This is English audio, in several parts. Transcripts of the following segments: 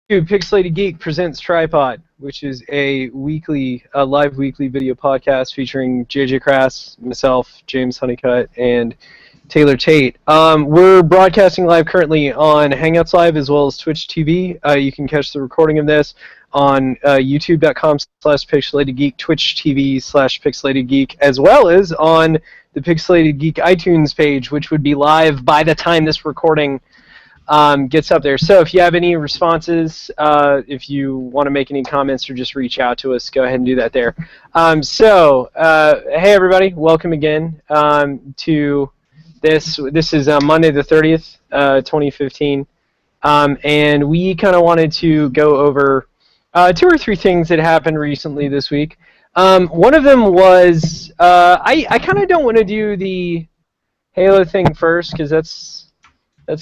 Pixelated Geek presents TriPod, which is a live weekly video podcast featuring JJ Crass, myself, James Honeycutt, and Taylor Tate. We're broadcasting live currently on Hangouts Live as well as Twitch TV. You can catch the recording of this on youtube.com/pixelatedgeek, Twitch TV/pixelatedgeek, as well as on the Pixelated Geek iTunes page, which would be live by the time this recording gets up there. So if you have any responses, if you want to make any comments or just reach out to us, go ahead and do that there. Hey everybody, welcome again to this. This is Monday the 30th, 2015, and we kind of wanted to go over two or three things that happened recently this week. One of them was, I kind of don't want to do the Halo thing first, because that's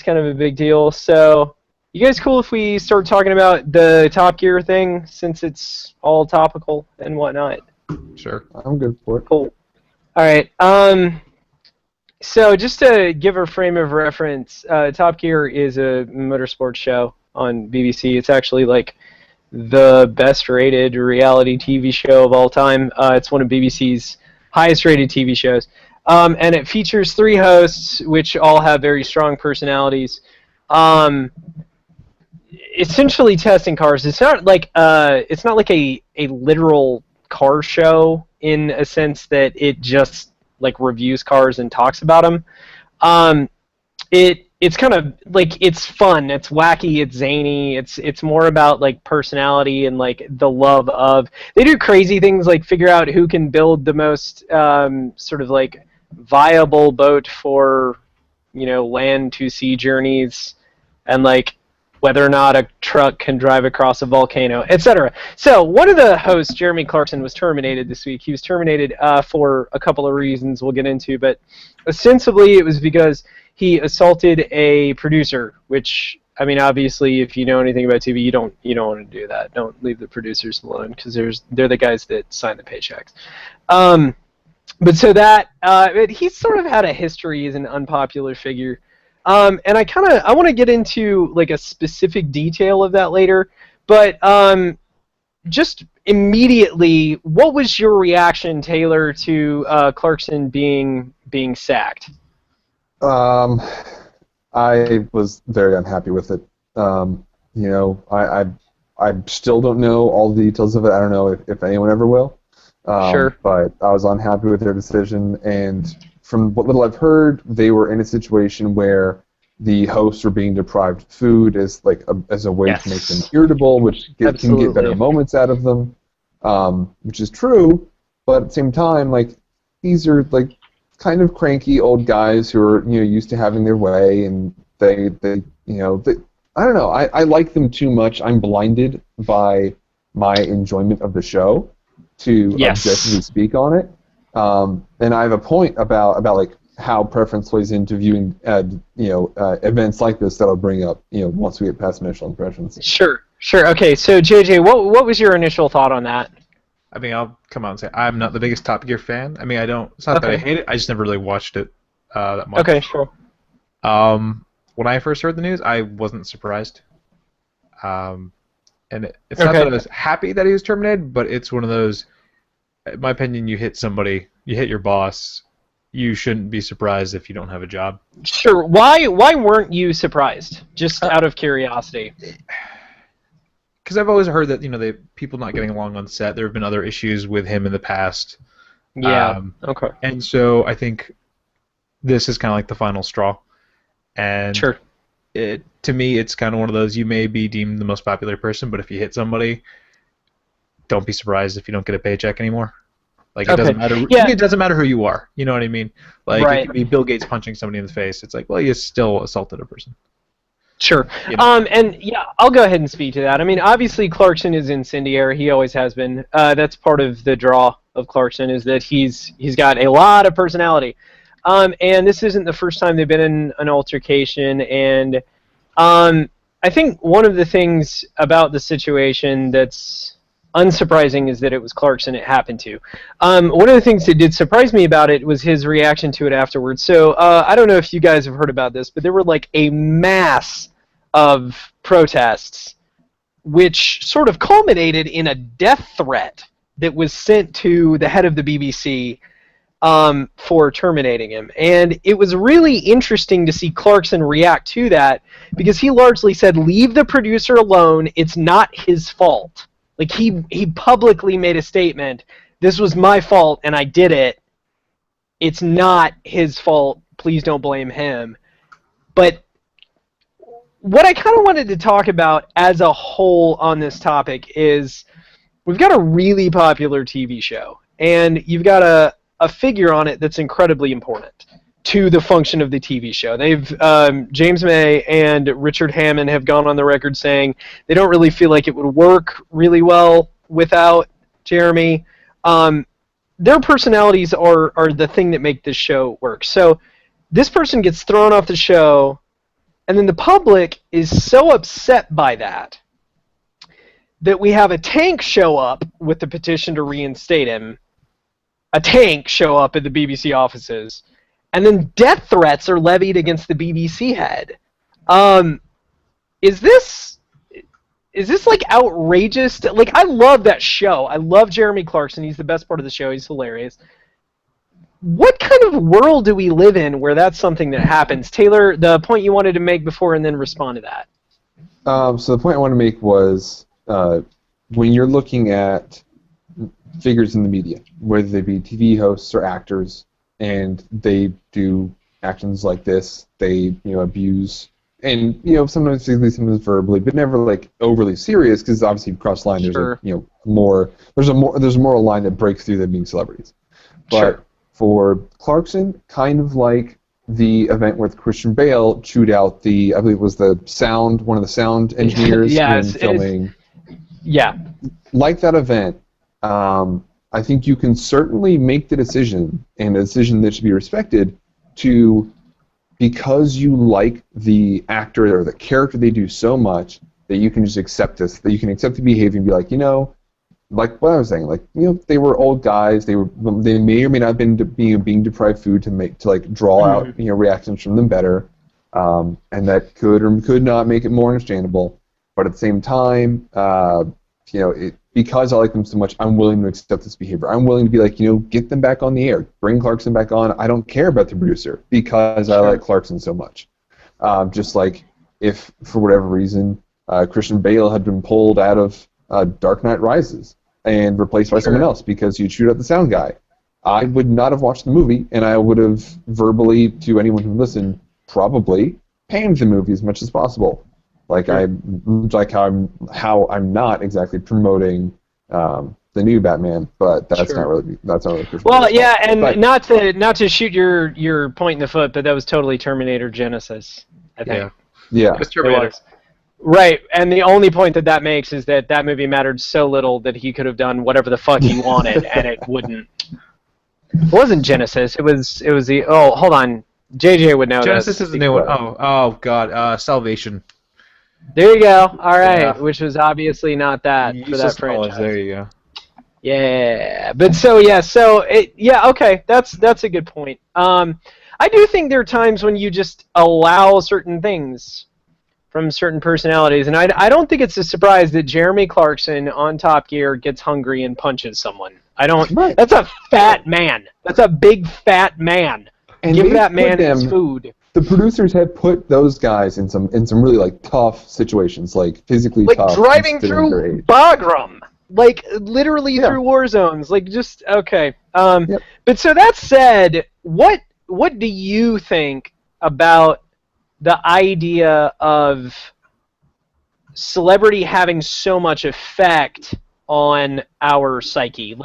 kind of a big deal. So, you guys cool if we start talking about the Top Gear thing, since it's all topical and whatnot? Sure. I'm good for it. Cool. Alright, so just to give a frame of reference, Top Gear is a motorsports show on BBC. It's actually like the best rated reality TV show of all time. It's one of BBC's highest rated TV shows. And it features three hosts, which all have very strong personalities. Essentially testing cars. It's not like a literal car show in a sense that it just like reviews cars and talks about them. It's kind of like, it's fun, it's wacky, it's zany, it's more about like personality and like the love of. They do crazy things like figure out who can build the most sort of like viable boat for, you know, land to sea journeys, and like whether or not a truck can drive across a volcano, etc. So one of the hosts, Jeremy Clarkson, was terminated this week. He was terminated for a couple of reasons we'll get into, but ostensibly it was because he assaulted a producer, which, I mean, obviously if you know anything about TV, you don't want to do that. Don't leave the producers alone, because they're the guys that sign the paychecks. But so that he's sort of had a history as an unpopular figure, and I want to get into like a specific detail of that later. But just immediately, what was your reaction, Taylor, to Clarkson being sacked? I was very unhappy with it. You know, I still don't know all the details of it. I don't know if anyone ever will. Sure. But I was unhappy with their decision, and from what little I've heard, they were in a situation where the hosts were being deprived food as a way to make them irritable, which can get better moments out of them, which is true. But at the same time, like, these are like kind of cranky old guys who are, you know, used to having their way, and they I don't know. I like them too much. I'm blinded by my enjoyment of the show to objectively speak on it, and I have a point about like how preference plays into viewing events like this that I'll bring up once we get past initial impressions. Sure. Okay, so JJ, what was your initial thought on that? I mean, I'll come out and say I'm not the biggest Top Gear fan. I mean, it's not that I hate it. I just never really watched it that much. Okay, sure. When I first heard the news, I wasn't surprised. And it's not that I was happy that he was terminated, but it's one of those, in my opinion, you hit somebody, you hit your boss, you shouldn't be surprised if you don't have a job. Sure. Why weren't you surprised? Just out of curiosity. Because I've always heard that, the people not getting along on set, there have been other issues with him in the past. Yeah, okay. And so I think this is kind of like the final straw. And sure. To me, it's kind of one of those, you may be deemed the most popular person, but if you hit somebody, don't be surprised if you don't get a paycheck anymore. Like, it doesn't matter. Yeah. It doesn't matter who you are. You know what I mean? Like, it could be Bill Gates punching somebody in the face. It's like, well, you still assaulted a person. Sure. And yeah, I'll go ahead and speak to that. I mean, obviously Clarkson is incendiary. He always has been. That's part of the draw of Clarkson, is that he's got a lot of personality. And this isn't the first time they've been in an altercation. And I think one of the things about the situation that's unsurprising is that it was Clarkson it happened to. One of the things that did surprise me about it was his reaction to it afterwards. So I don't know if you guys have heard about this, but there were like a mass of protests which sort of culminated in a death threat that was sent to the head of the BBC for terminating him. And it was really interesting to see Clarkson react to that, because he largely said, leave the producer alone, it's not his fault. Like, he publicly made a statement, this was my fault and I did it. It's not his fault, please don't blame him. But what I kind of wanted to talk about as a whole on this topic is, we've got a really popular TV show, and you've got a figure on it that's incredibly important to the function of the TV show. James May and Richard Hammond have gone on the record saying they don't really feel like it would work really well without Jeremy. Their personalities are the thing that make this show work. So this person gets thrown off the show, and then the public is so upset by that we have a tank show up with the petition to reinstate him, a tank show up at the BBC offices, and then death threats are levied against the BBC head. Is this like outrageous? Like, I love that show. I love Jeremy Clarkson. He's the best part of the show. He's hilarious. What kind of world do we live in where that's something that happens? Taylor, the point you wanted to make before, and then respond to that. So the point I want to make was, when you're looking at figures in the media, whether they be TV hosts or actors, and they do actions like this, they abuse, and sometimes physically, sometimes verbally, but never like overly serious, because obviously across the line Sure. there's a moral line that breaks through them being celebrities. But Sure. for Clarkson, kind of like the event where Christian Bale chewed out I believe it was one of the sound engineers in filming. Yeah. Like that event, I think you can certainly make the decision, and a decision that should be respected, because you like the actor or the character they do so much, that you can just accept this, that you can accept the behavior and be like, like what I was saying, they were old guys, they may or may not have been being deprived food to draw out reactions from them better, and that could or could not make it more understandable. But at the same time, because I like them so much, I'm willing to accept this behavior. I'm willing to be like, get them back on the air. Bring Clarkson back on. I don't care about the producer because I like Clarkson so much. Just like if, for whatever reason, Christian Bale had been pulled out of Dark Knight Rises and replaced by someone else because you chewed out the sound guy, I would not have watched the movie, and I would have verbally, to anyone who listened, probably panned the movie as much as possible. How I'm not exactly promoting the new Batman, but that's not really Well, yeah, and not to shoot your point in the foot, but that was totally Terminator Genesis, I think. Yeah. It was Terminator. Right, and the only point that makes is that movie mattered so little that he could have done whatever the fuck he wanted, and it wouldn't. It wasn't Genesis. It was the. Oh, hold on. JJ would know. Genesis is the new one. Oh God. Salvation. There you go. All right, which was obviously not that for that franchise. There you go. Yeah, but okay, that's a good point. I do think there are times when you just allow certain things from certain personalities, and I don't think it's a surprise that Jeremy Clarkson on Top Gear gets hungry and punches someone. I don't. Right. That's a fat man. That's a big fat man. And give that man his food. The producers have put those guys in some really tough situations, physically tough. Like driving through Bagram, literally through war zones, okay. But so that said, what do you think about the idea of celebrity having so much effect on our psyche?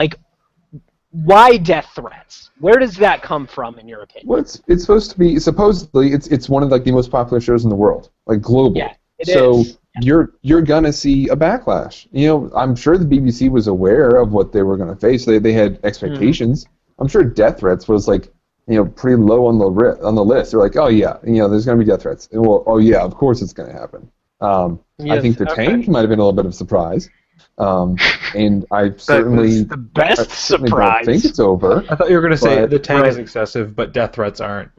Why death threats? Where does that come from, in your opinion? Well, it's supposed to be, supposedly, it's one of the most popular shows in the world, globally. Yeah, it is. You're gonna see a backlash. I'm sure the BBC was aware of what they were gonna face. They had expectations. I'm sure death threats was pretty low on the list. They're like, oh yeah, there's gonna be death threats. And well, oh yeah, of course it's gonna happen. I think the tank might have been a little bit of a surprise. And I certainly the best surprise. Don't think it's over. I thought you were going to say the tank is excessive, but death threats aren't.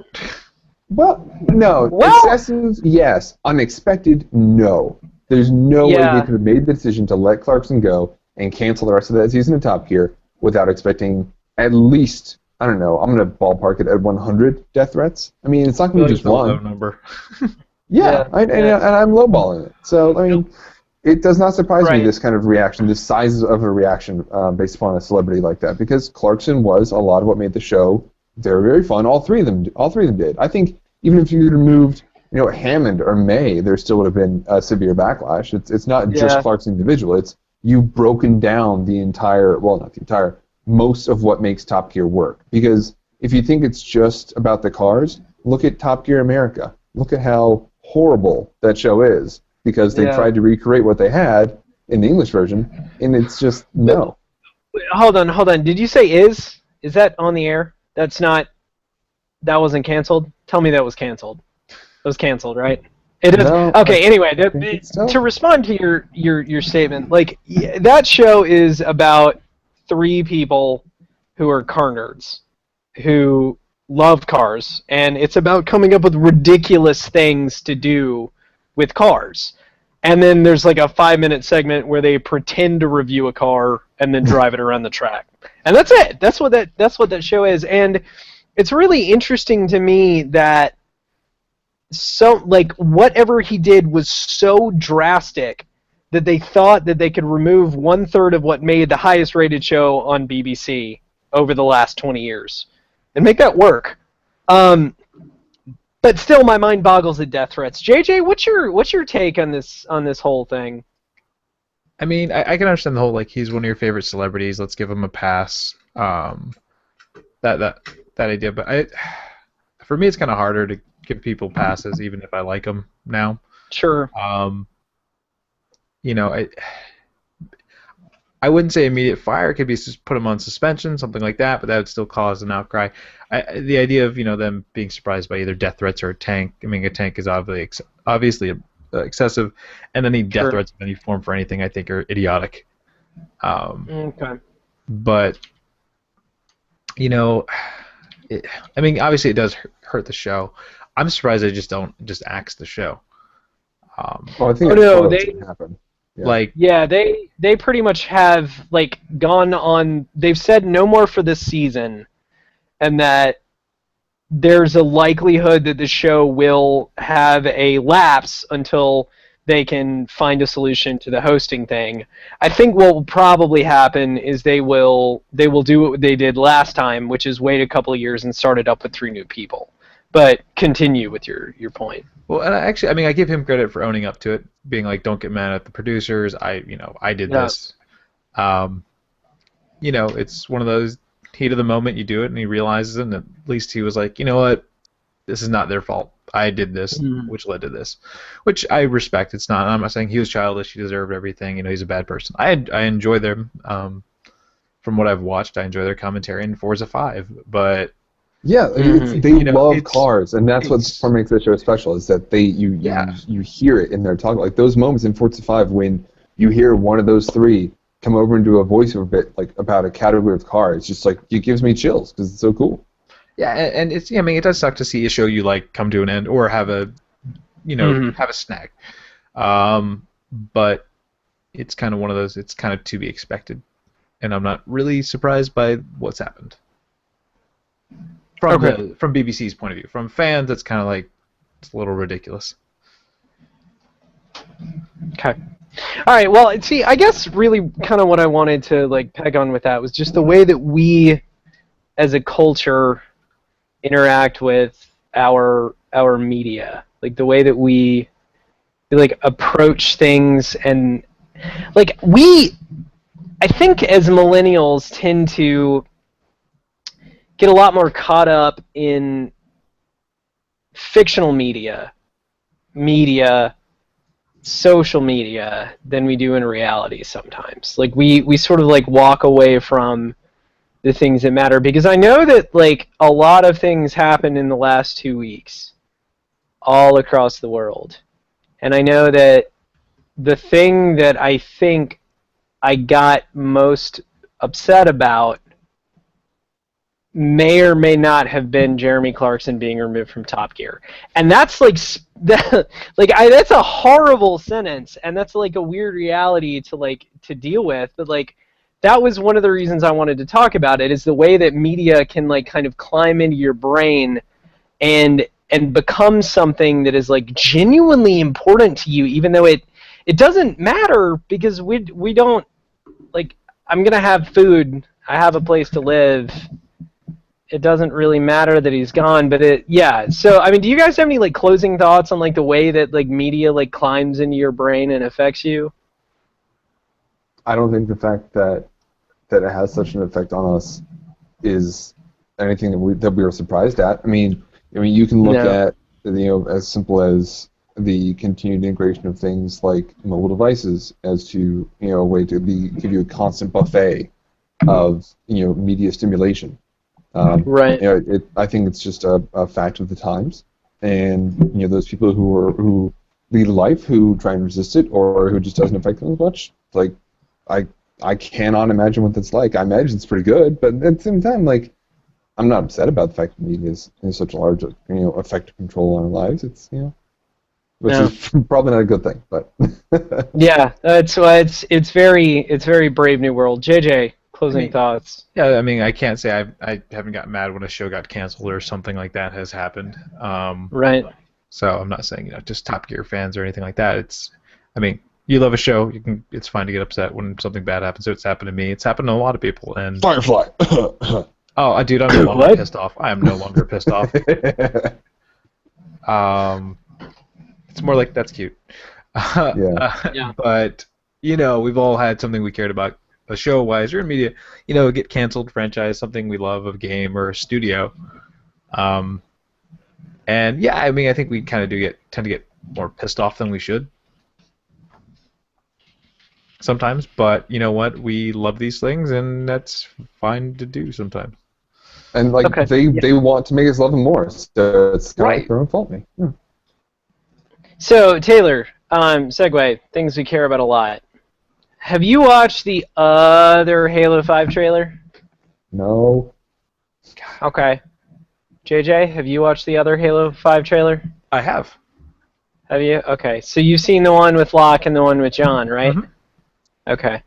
Well, no. Excessive, yes. Unexpected, no. There's no way they could have made the decision to let Clarkson go and cancel the rest of that season of Top Gear without expecting at least, I don't know, I'm going to ballpark it at 100 death threats. I mean, it's not going to be just one. Low number. And I'm lowballing it. So, I mean, it does not surprise me, this kind of reaction, this size of a reaction based upon a celebrity like that, because Clarkson was a lot of what made the show very, very fun. All three of them did. I think even if you removed, Hammond or May, there still would have been a severe backlash. It's not just Clarkson individual. It's you've broken down the entire, well, not the entire, most of what makes Top Gear work. Because if you think it's just about the cars, look at Top Gear America. Look at how horrible that show is, because they tried to recreate what they had in the English version, and it's just no. Hold on. Did you say is? Is that on the air? That wasn't canceled? Tell me that was canceled. It was canceled, right? It is. No, okay, anyway, to respond to your statement, that show is about 3 people who are car nerds, who love cars, and it's about coming up with ridiculous things to do with cars. And then there's a 5-minute segment where they pretend to review a car and then drive it around the track. And that's it. That's what that show is. And it's really interesting to me that whatever he did was so drastic that they thought that they could remove 1/3 of what made the highest rated show on BBC over the last 20 years and make that work. But still, my mind boggles at death threats. JJ, what's your take on this whole thing? I mean, I can understand the whole he's one of your favorite celebrities. Let's give him a pass. That idea, but for me, it's kind of harder to give people passes, even if I like them now. Sure. I wouldn't say immediate fire. It could be just put them on suspension, something like that, but that would still cause an outcry. The idea of them being surprised by either death threats or a tank. I mean, a tank is obviously excessive, and any death threats of any form for anything, I think, are idiotic. Okay. But I mean, obviously, it does hurt the show. I'm surprised they just don't axe the show. I think happen. Yeah. They pretty much have gone on. They've said no more for this season, and that there's a likelihood that the show will have a lapse until they can find a solution to the hosting thing. I think what will probably happen is they will do what they did last time, which is wait a couple of years and start it up with 3 new people. But continue with your point. Well, and I give him credit for owning up to it, being don't get mad at the producers. I did this. It's one of those heat of the moment. You do it, and he realizes it, and at least he was you know what, this is not their fault. I did this, which led to this, which I respect. It's not. I'm not saying he was childish. He deserved everything. He's a bad person. I enjoy them. From what I've watched, I enjoy their commentary in Forza 5, but. Yeah, they love cars, and that's what makes the show special. Is that you hear it in their talk, those moments in Forza 5 when you hear one of those 3 come over and do a voiceover bit about a category of car. It's just it gives me chills because it's so cool. Yeah, and it's it does suck to see a show you come to an end or have a have a snag, but it's kind of one of those. It's kind of to be expected, and I'm not really surprised by what's happened. From BBC's point of view. From fans, it's kind of it's a little ridiculous. Okay. All right. Well, see, I guess really kind of what I wanted to peg on with that was just the way that we, as a culture, interact with our media, the way that we approach things, and I think as millennials tend to get a lot more caught up in fictional media, social media, than we do in reality sometimes. We sort of walk away from the things that matter, because I know that a lot of things happened in the last 2 weeks all across the world. And I know that the thing that I think I got most upset about may or may not have been Jeremy Clarkson being removed from Top Gear. And that's like that's a horrible sentence, and that's like a weird reality to deal with, but like that was one of the reasons I wanted to talk about it, is the way that media can like kind of climb into your brain and become something that is like genuinely important to you, even though it doesn't matter, because we don't, like, I'm gonna have food, I have a place to live. It doesn't really matter that he's gone, but yeah. So I mean, do you guys have any like closing thoughts on like the way that like media like climbs into your brain and affects you? I don't think the fact that it has such an effect on us is anything that we are surprised at. I mean, you can look at, as simple as the continued integration of things like mobile devices as to, a way to give you a constant buffet of, media stimulation. Right. I think it's just a fact of the times, and those people who lead a life who try and resist it, or who just doesn't affect them as much. Like, I cannot imagine what that's like. I imagine it's pretty good, but at the same time, like, I'm not upset about the fact that media is such a large, effective control on our lives. It's, which is probably not a good thing, but. Yeah, that's why it's very Brave New World. JJ, closing thoughts. Yeah, I mean, I can't say I haven't gotten mad when a show got canceled or something like that has happened. Right. So I'm not saying just Top Gear fans or anything like that. I mean, you love a show, it's fine to get upset when something bad happens. So it's happened to me. It's happened to a lot of people. And Firefly. Oh, dude, I'm no longer pissed off. I am no longer pissed off. It's more like, that's cute. Yeah. But, we've all had something we cared about, a show-wise or in media, get canceled, franchise, something we love, of a game or a studio. And, yeah, I mean, I think we kind of tend to get more pissed off than we should sometimes, but you know what? We love these things, and that's fine to do sometimes. And like they want to make us love them more, so it's kind of like their own fault. So Taylor, segue, things we care about a lot. Have you watched the other Halo 5 trailer? No. Okay. JJ, have you watched the other Halo 5 trailer? I have. Have you? Okay. So you've seen the one with Locke and the one with John, right? Mm-hmm. Okay.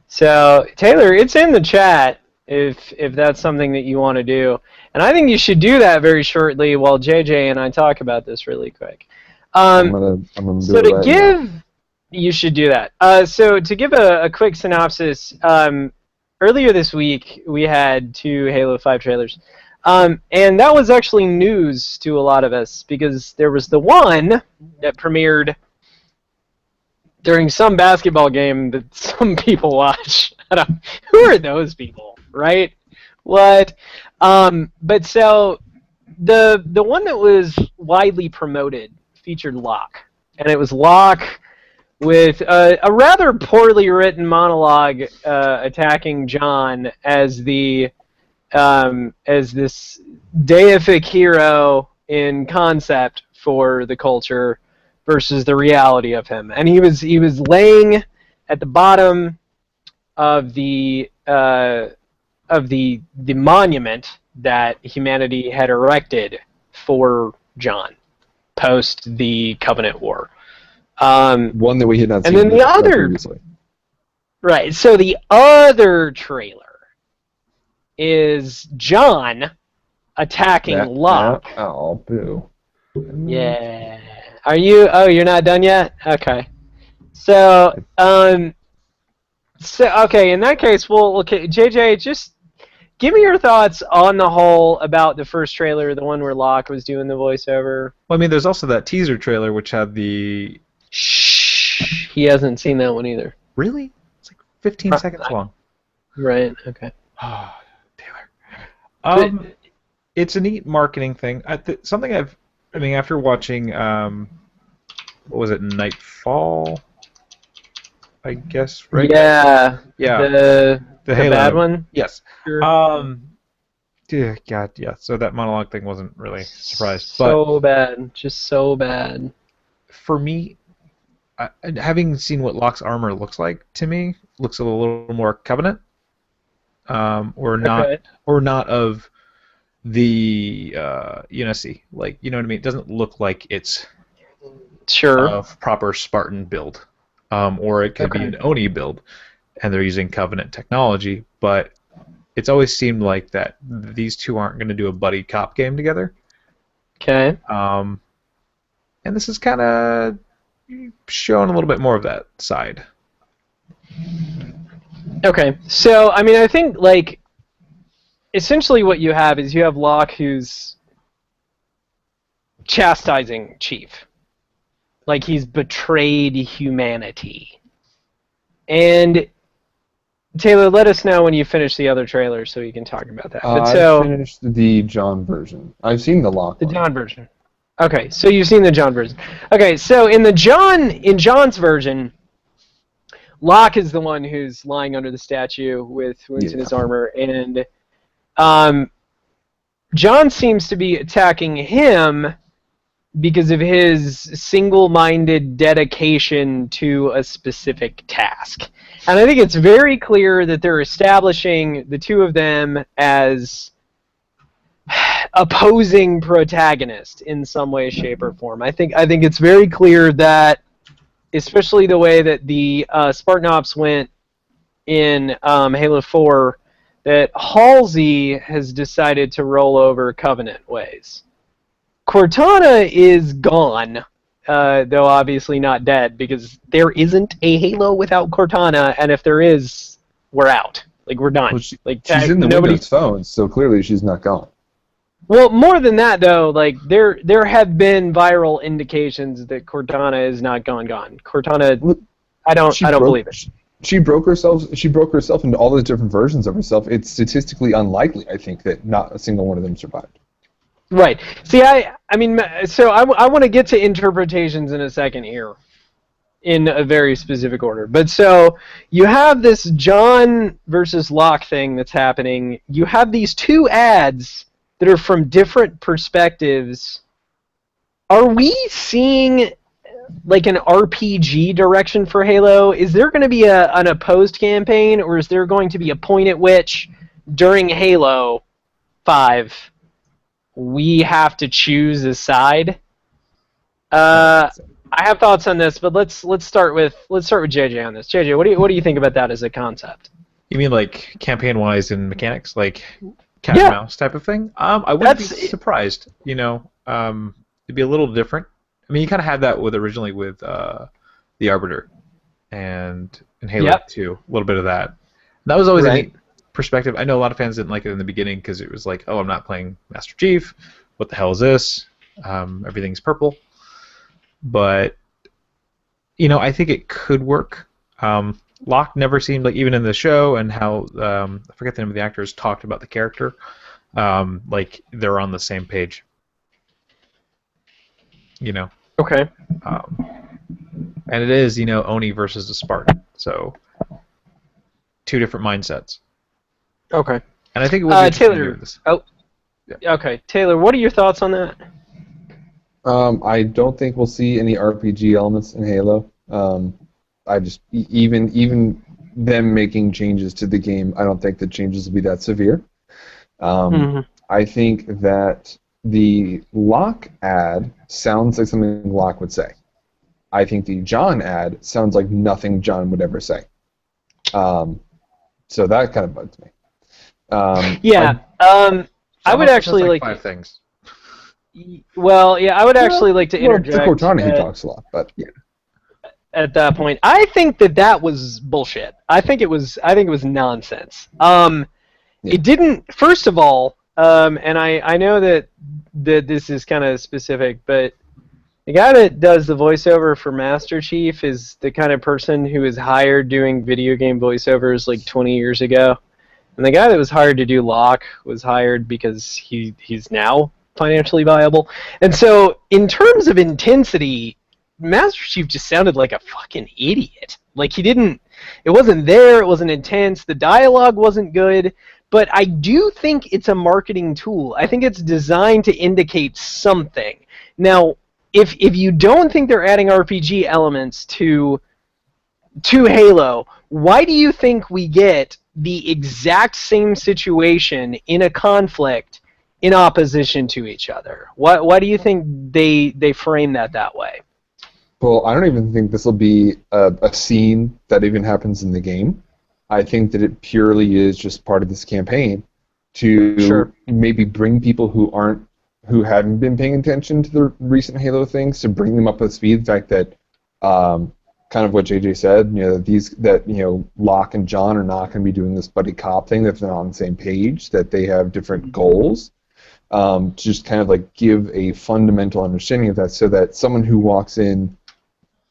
So Taylor, it's in the chat if that's something that you want to do. And I think you should do that very shortly while JJ and I talk about this really quick. I'm gonna do so it to right give now. You should do that. So to give a quick synopsis, earlier this week we had 2 Halo 5 trailers. And that was actually news to a lot of us, because there was the one that premiered during some basketball game that some people watch. Who are those people, right? What? But so the one that was widely promoted featured Locke, and it was Locke with a rather poorly written monologue attacking John as this deific hero in concept for the culture versus the reality of him. And he was laying at the bottom of the monument that humanity had erected for John post the Covenant War. One that we had not seen. And then the other previously. Right. So the other trailer is John attacking Locke. Oh, boo. Yeah. Are you? Oh, you're not done yet? Okay. So, okay. In that case, okay, JJ, just give me your thoughts on the whole about the first trailer, the one where Locke was doing the voiceover. Well, I mean, there's also that teaser trailer which had the. Shh. He hasn't seen that one either. Really? It's like 15 seconds long. Right. Okay. Oh, Taylor. It's a neat marketing thing. Something after watching, what was it, Nightfall? I guess, right? Yeah. Yeah. The Halo. bad one? Yes. Sure. Dear God, yeah. So that monologue thing wasn't really surprised. So bad. Just so bad. For me, having seen what Locke's armor looks like, to me, looks a little more Covenant. Or not of the Unity, like, you know what I mean? It doesn't look like it's Sure. a proper Spartan build, or it could be an Oni build, and they're using Covenant technology. But it's always seemed like that these two aren't going to do a buddy cop game together. Okay. And this is kind of showing a little bit more of that side. Okay. So, I mean, I think, like, essentially what you have is you have Locke who's chastising Chief. Like, he's betrayed humanity. And Taylor, let us know when you finish the other trailer so you can talk about that. But I finished the John version. I've seen the Locke one. John version. Okay, so you've seen the John version. Okay, so in John's version, Locke is the one who's lying under the statue with wounds in his armor, and John seems to be attacking him because of his single-minded dedication to a specific task. And I think it's very clear that they're establishing the two of them as opposing protagonists in some way, shape, or form. I think it's very clear that, especially the way that the Spartan Ops went in Halo 4, that Halsey has decided to roll over Covenant ways. Cortana is gone, though obviously not dead, because there isn't a Halo without Cortana, and if there is, we're out. Like, we're done. Well, like, she's in the Windows phone, so clearly she's not gone. Well, more than that, though, like, there have been viral indications that Cortana is not gone. Cortana, I don't believe it. She broke herself into all those different versions of herself. It's statistically unlikely, I think, that not a single one of them survived. Right. See, I mean, so I want to get to interpretations in a second here, in a very specific order. But so you have this John versus Locke thing that's happening. You have these two ads that are from different perspectives. Are we seeing like an RPG direction for Halo? Is there going to be an opposed campaign, or is there going to be a point at which during Halo 5 we have to choose a side? I have thoughts on this, but let's start with JJ on this. JJ, what do you think about that as a concept? You mean like campaign-wise and mechanics, like cat and mouse type of thing? I wouldn't be surprised. You know, it'd be a little different. I mean, you kind of had that originally with the Arbiter and in Halo 2, a little bit of that. That was always a neat perspective. I know a lot of fans didn't like it in the beginning because it was like, oh, I'm not playing Master Chief. What the hell is this? Everything's purple. But, you know, I think it could work. Locke never seemed like, even in the show and how, I forget the name of the actors, talked about the character, like they're on the same page. You know? Okay. And it is, you know, Oni versus the Spartan. So, two different mindsets. Okay. And I think it would be Taylor. Okay. Taylor, what are your thoughts on that? I don't think we'll see any RPG elements in Halo. I just even them making changes to the game, I don't think the changes will be that severe. I think that the Locke ad sounds like something Locke would say. I think the John ad sounds like nothing John would ever say. So that kind of bugs me. I would actually like 5 things. Well, yeah, I would actually like to interject. To Cortana, he talks a lot, but yeah. At that point, I think that was bullshit. I think it was nonsense. It didn't. First of all, and I know that this is kind of specific, but the guy that does the voiceover for Master Chief is the kind of person who was hired doing video game voiceovers like 20 years ago. And the guy that was hired to do Locke was hired because he's now financially viable. And so, in terms of intensity, Master Chief just sounded like a fucking idiot. Like, it wasn't there, it wasn't intense, the dialogue wasn't good, but I do think it's a marketing tool. I think it's designed to indicate something. Now, if you don't think they're adding RPG elements to Halo, why do you think we get the exact same situation in a conflict in opposition to each other. Why do you think they frame that way? Well, I don't even think this will be a scene that even happens in the game. I think that it purely is just part of this campaign to maybe bring people who hadn't been paying attention to the recent Halo things, to bring them up to speed. The fact that kind of what JJ said, Locke and John are not going to be doing this buddy cop thing, that they're not on the same page, that they have different goals. To just kind of like give a fundamental understanding of that, so that someone who walks in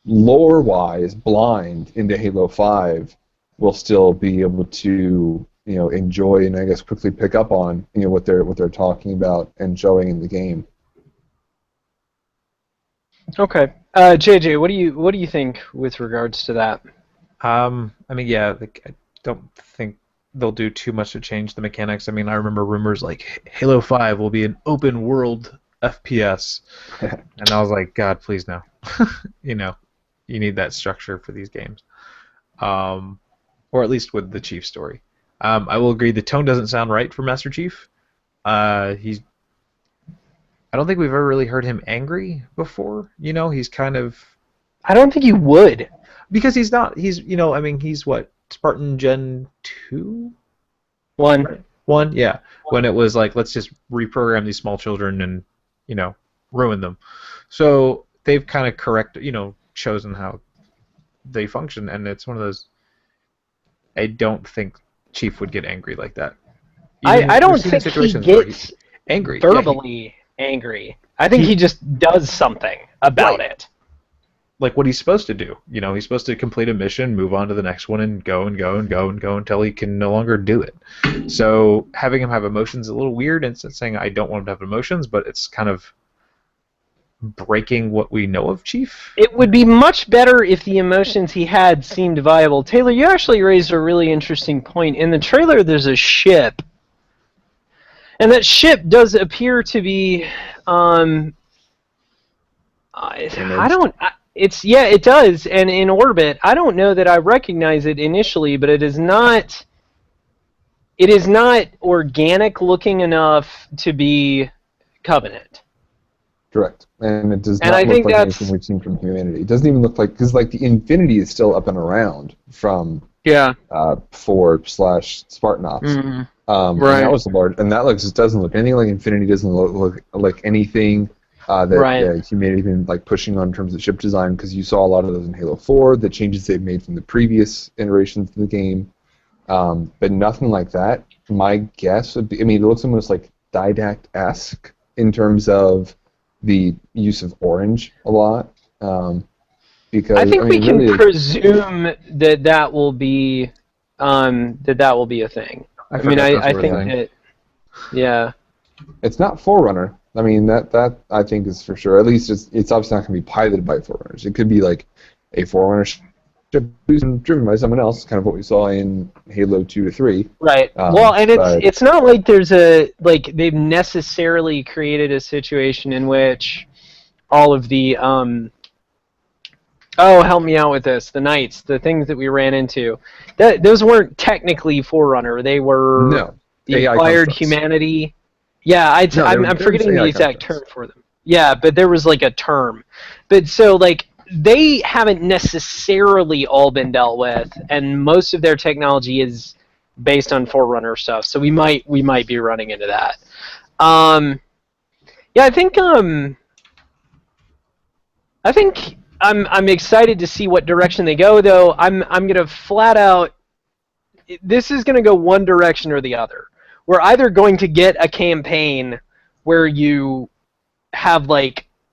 lore-wise blind into Halo 5 will still be able to enjoy and I guess quickly pick up on what they're talking about and showing in the game. Okay, JJ, what do you think with regards to that? I don't think they'll do too much to change the mechanics. I mean, I remember rumors like Halo 5 will be an open world FPS, and I was like, God, please no. You need that structure for these games, or at least with the Chief story. I will agree the tone doesn't sound right for Master Chief. I don't think we've ever really heard him angry before. He's kind of. I don't think he would. Because he's not. He's he's what, Spartan Gen 2? 1. Right. 1, yeah. When it was like, let's just reprogram these small children and ruin them. So they've kind of chosen how they function, and it's one of those. I don't think Chief would get angry like that. I don't think he gets angry, verbally angry. I think he just does something about it. Like what he's supposed to do. He's supposed to complete a mission, move on to the next one, and go and go and go and go until he can no longer do it. So having him have emotions is a little weird, and it's saying I don't want him to have emotions, but it's kind of breaking what we know of Chief. It would be much better if the emotions he had seemed viable. Taylor, you actually raised a really interesting point. In the trailer, there's a ship. And that ship does appear to be, it does, and in orbit. I don't know that I recognize it initially, but it is not organic looking enough to be Covenant. Correct, and it does not look like anything we've seen from Humanity. It doesn't even look like, because like the Infinity is still up and around from 4/Spartan Ops. Mm-hmm. Right. And that was large, and that doesn't look anything like Infinity. Doesn't look like anything that Humanity been like pushing on in terms of ship design, because you saw a lot of those in Halo 4. The changes they've made from the previous iterations of the game, but nothing like that. My guess would be, it looks almost like Didact-esque in terms of the use of orange a lot, because I think we can presume that will be a thing. I think that, yeah. It's not Forerunner. That I think is for sure. At least it's obviously not going to be piloted by Forerunners. It could be like a Forerunner ship driven by someone else, kind of what we saw in Halo 2 to 3. Right. Well, and it's not like they've necessarily created a situation in which all of the help me out with this. The Knights, the things that we ran into, those weren't technically Forerunner. They were the acquired humanity. Yeah, I'm forgetting the exact term for them. Yeah, but there was like a term. But so they haven't necessarily all been dealt with, and most of their technology is based on Forerunner stuff. So we might be running into that. I think I'm excited to see what direction they go, though. I'm gonna flat out. This is gonna go one direction or the other. We're either going to get a campaign where you have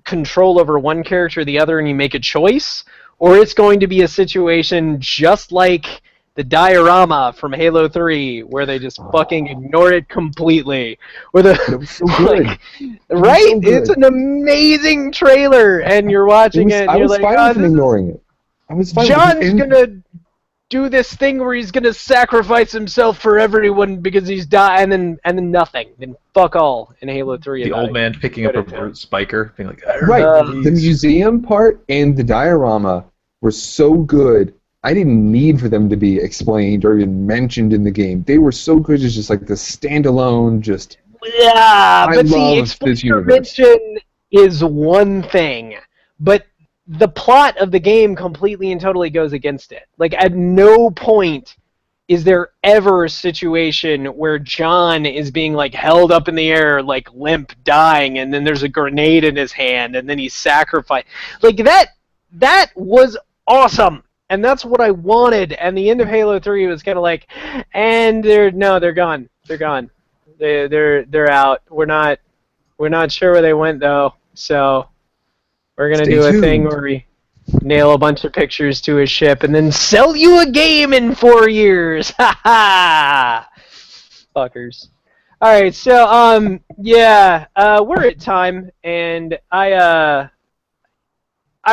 control over one character or the other and you make a choice, or it's going to be a situation just like the diorama from Halo 3 where they just fucking ignore it completely. It was so good. Right? So good. It's an amazing trailer, and you're watching it and you're like, I was fine with ignoring it. I was fine. John's gonna do this thing where he's gonna sacrifice himself for everyone because he's dying, and then nothing. Then fuck all in Halo 3. The old man picking up a brute spiker, being like, right. The museum part and the diorama were so good. I didn't need for them to be explained or even mentioned in the game. They were so good as just like the standalone, just Yeah, but see, love explain this universe. dimension is one thing, but the plot of the game completely and totally goes against it. Like, at no point is there ever a situation where John is being, like, held up in the air, like, limp, dying, and then there's a grenade in his hand, and then he's sacrificed. Like, that was awesome, and that's what I wanted, and the end of Halo 3 was kind of like, and they're gone. They're gone. They're out. We're not sure where they went, though, so we're going to do a thing where we nail a bunch of pictures to his ship and then sell you a game in 4 years. Ha ha! Fuckers. Alright, so, we're at time, and I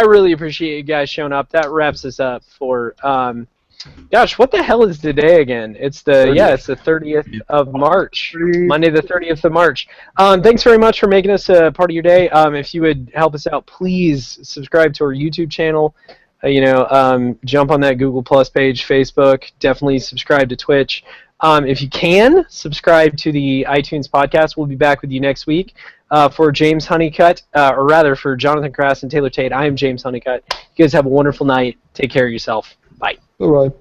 really appreciate you guys showing up. That wraps us up for, gosh, what the hell is today again? It's the 30th of March. Monday the 30th of March. Thanks very much for making us a part of your day. If you would help us out, please subscribe to our YouTube channel. Jump on that Google Plus page, Facebook. Definitely subscribe to Twitch. If you can, subscribe to the iTunes podcast. We'll be back with you next week. For James Honeycutt, or rather for Jonathan Crass and Taylor Tate, I am James Honeycutt. You guys have a wonderful night. Take care of yourself. Bye. Bye-bye.